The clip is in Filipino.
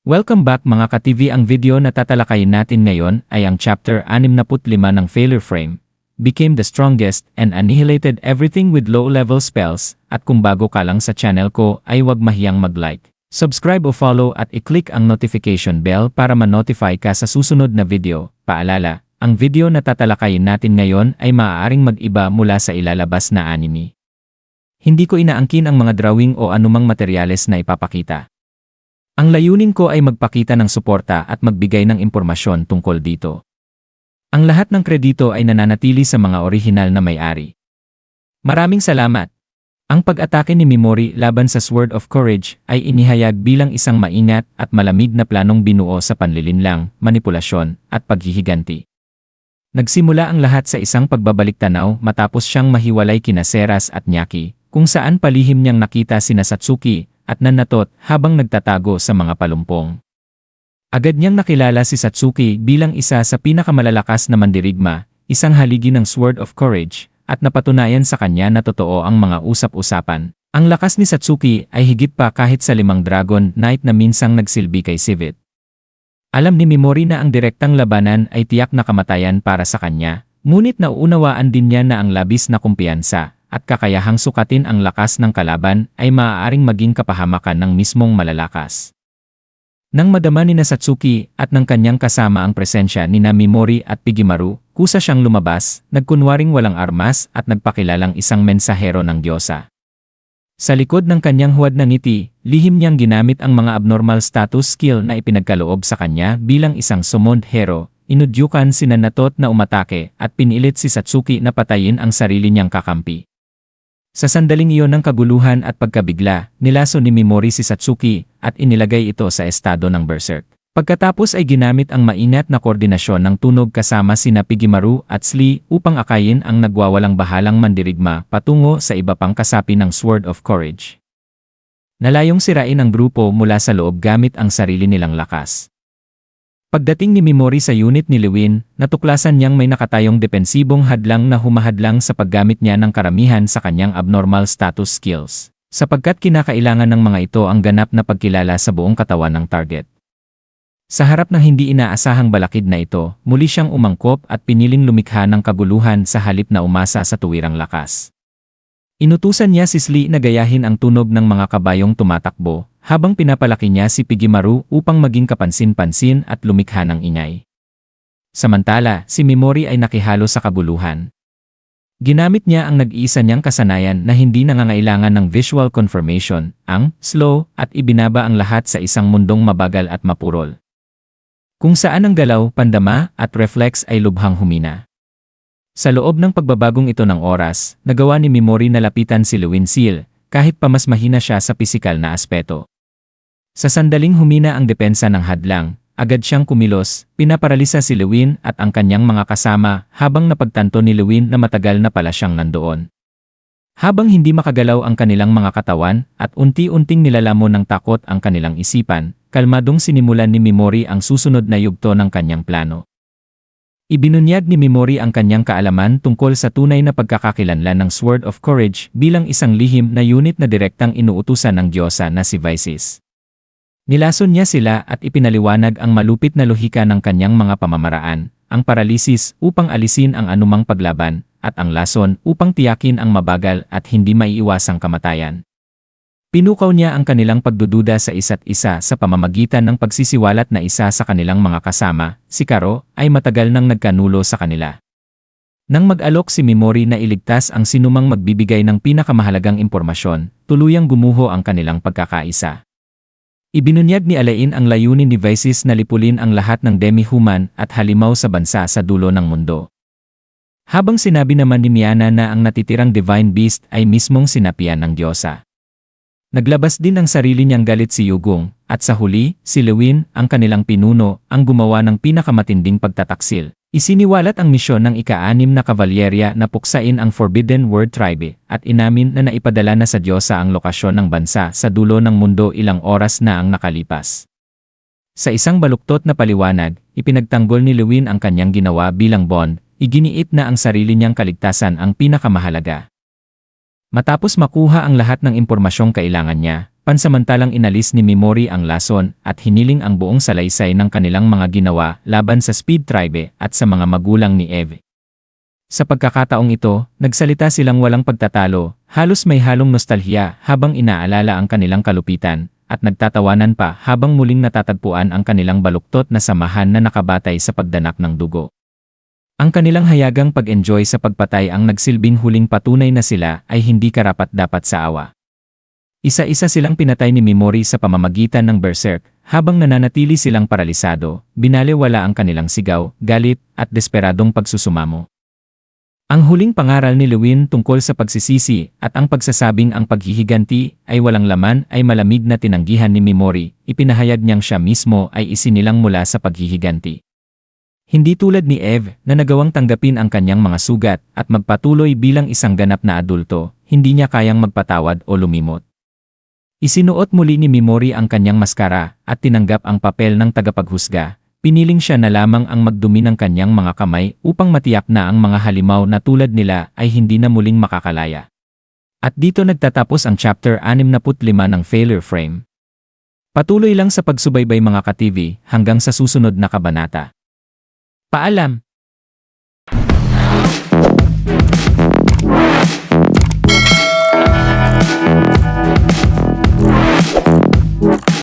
Welcome back mga ka-TV. Ang video na tatalakayin natin ngayon ay ang chapter 65 ng Failure Frame, Became the Strongest and Annihilated Everything with Low-Level Spells. At kung bago ka lang sa channel ko ay huwag mahiyang mag-like, subscribe o follow at i-click ang notification bell para ma-notify ka sa susunod na video. Paalala, ang video na tatalakayin natin ngayon ay maaaring mag-iba mula sa ilalabas na anime. Hindi ko inaangkin ang mga drawing o anumang materyales na ipapakita. Ang layunin ko ay magpakita ng suporta at magbigay ng impormasyon tungkol dito. Ang lahat ng kredito ay nananatili sa mga orihinal na may-ari. Maraming salamat! Ang pag-atake ni Mimori laban sa Sword of Courage ay inihayag bilang isang maingat at malamig na planong binuo sa panlilinlang, manipulasyon, at paghihiganti. Nagsimula ang lahat sa isang pagbabalik-tanaw matapos siyang mahiwalay kina Seras at Nyaki, kung saan palihim niyang nakita sina Satsuki at Nanatot habang nagtatago sa mga palumpong. Agad niyang nakilala si Satsuki bilang isa sa pinakamalalakas na mandirigma, isang haligi ng Sword of Courage, at napatunayan sa kanya na totoo ang mga usap-usapan. Ang lakas ni Satsuki ay higit pa kahit sa 5 Dragon Knight na minsang nagsilbi kay Sivit. Alam ni Mimori na ang direktang labanan ay tiyak na kamatayan para sa kanya, ngunit nauunawaan din niya na ang labis na kumpiyansa at kakayahang sukatin ang lakas ng kalaban ay maaaring maging kapahamakan ng mismong malalakas. Nang madama ni Satsuki at ng kanyang kasama ang presensya ni Mimori at Pigimaru, kusa siyang lumabas, nagkunwaring walang armas at nagpakilalang isang mensahero ng diyosa. Sa likod ng kanyang huwad na ngiti, lihim niyang ginamit ang mga abnormal status skill na ipinagkaloob sa kanya bilang isang summoned hero. Inudyukan si Nanatot na umatake at pinilit si Satsuki na patayin ang sarili niyang kakampi. Sa sandaling iyon ng kaguluhan at pagkabigla, nilaso ni Mimori si Satsuki at inilagay ito sa estado ng berserk. Pagkatapos ay ginamit ang maingat na koordinasyon ng tunog kasama sina Pigimaru at Slee upang akayin ang nagwawalang bahalang mandirigma patungo sa iba pang kasapi ng Sword of Courage. Nalayong sirain ang grupo mula sa loob gamit ang sarili nilang lakas. Pagdating ni Mimori sa unit ni Lewin, natuklasan niyang may nakatayong depensibong hadlang na humahadlang sa paggamit niya ng karamihan sa kanyang abnormal status skills, sapagkat kinakailangan ng mga ito ang ganap na pagkilala sa buong katawan ng target. Sa harap ng hindi inaasahang balakid na ito, muli siyang umangkop at piniling lumikha ng kaguluhan sa halip na umasa sa tuwirang lakas. Inutusan niya si Slee na gayahin ang tunog ng mga kabayong tumatakbo, habang pinapalaki niya si Pigimaru upang maging kapansin-pansin at lumikha ng ingay. Samantala, si Mimori ay nakihalo sa kabuluhan. Ginamit niya ang nag-iisa niyang kasanayan na hindi nangangailangan ng visual confirmation, ang slow, at ibinaba ang lahat sa isang mundong mabagal at mapurol. Kung saan ang galaw, pandama, at reflex ay lubhang humina. Sa loob ng pagbabagong ito ng oras, nagawa ni Mimori na lapitan si Lewin Seal, kahit pa mas mahina siya sa pisikal na aspeto. Sa sandaling humina ang depensa ng hadlang, agad siyang kumilos, pinaparalisa si Lewin at ang kanyang mga kasama habang napagtanto ni Lewin na matagal na pala siyang nandoon. Habang hindi makagalaw ang kanilang mga katawan at unti-unting nilalamon ng takot ang kanilang isipan, kalmadong sinimulan ni Mimori ang susunod na yugto ng kanyang plano. Ibinunyag ni Mimori ang kanyang kaalaman tungkol sa tunay na pagkakakilanlan ng Sword of Courage bilang isang lihim na unit na direktang inuutusan ng diyosa na si Visis. Nilason niya sila at ipinaliwanag ang malupit na lohika ng kanyang mga pamamaraan, ang paralisis upang alisin ang anumang paglaban, at ang lason upang tiyakin ang mabagal at hindi maiiwasang kamatayan. Pinukaw niya ang kanilang pagdududa sa isa't isa sa pamamagitan ng pagsisiwalat na isa sa kanilang mga kasama, si Karo, ay matagal nang nagkanulo sa kanila. Nang mag-alok si Mimori na iligtas ang sinumang magbibigay ng pinakamahalagang impormasyon, tuluyang gumuho ang kanilang pagkakaisa. Ibinunyag ni Alain ang layunin ni Visis na lipulin ang lahat ng demi-human at halimaw sa bansa sa dulo ng mundo. Habang sinabi naman ni Miana na ang natitirang Divine Beast ay mismong sinapian ng diyosa. Naglabas din ang sarili niyang galit si Yugong, at sa huli, si Lewin, ang kanilang pinuno, ang gumawa ng pinakamatinding pagtataksil. Isiniwalat ang misyon ng ika-6 na kavalyeria na puksain ang Forbidden Word Tribe, at inamin na naipadala na sa diyosa ang lokasyon ng bansa sa dulo ng mundo ilang oras na ang nakalipas. Sa isang baluktot na paliwanag, ipinagtanggol ni Lewin ang kanyang ginawa bilang bond, iginiit na ang sarili niyang kaligtasan ang pinakamahalaga. Matapos makuha ang lahat ng impormasyong kailangan niya, Pansamantalang inalis ni Mimori ang lason at hiniling ang buong salaysay ng kanilang mga ginawa laban sa Speed Tribe at sa mga magulang ni Eve. Sa pagkakataong ito, nagsalita silang walang pagtatalo, halos may halong nostalhiya habang inaalala ang kanilang kalupitan, at nagtatawanan pa habang muling natatagpuan ang kanilang baluktot na samahan na nakabatay sa pagdanak ng dugo. Ang kanilang hayagang pag-enjoy sa pagpatay ang nagsilbing huling patunay na sila ay hindi karapat-dapat sa awa. Isa-isa silang pinatay ni Mimori sa pamamagitan ng berserk, habang nananatili silang paralisado, binalewala ang kanilang sigaw, galit, at desperadong pagsusumamo. Ang huling pangaral ni Lewin tungkol sa pagsisisi at ang pagsasabing ang paghihiganti ay walang laman ay malamig na tinanggihan ni Mimori, ipinahayag niyang siya mismo ay isinilang mula sa paghihiganti. Hindi tulad ni Eve na nagawang tanggapin ang kanyang mga sugat at magpatuloy bilang isang ganap na adulto, hindi niya kayang magpatawad o lumimot. Isinuot muli ni Mimori ang kanyang maskara at tinanggap ang papel ng tagapaghusga. Piniling siya na lamang ang magdumi ng kanyang mga kamay upang matiyak na ang mga halimaw na tulad nila ay hindi na muling makakalaya. At dito nagtatapos ang chapter 65 ng Failure Frame. Patuloy lang sa pagsubaybay mga ka-TV hanggang sa susunod na kabanata. Paalam!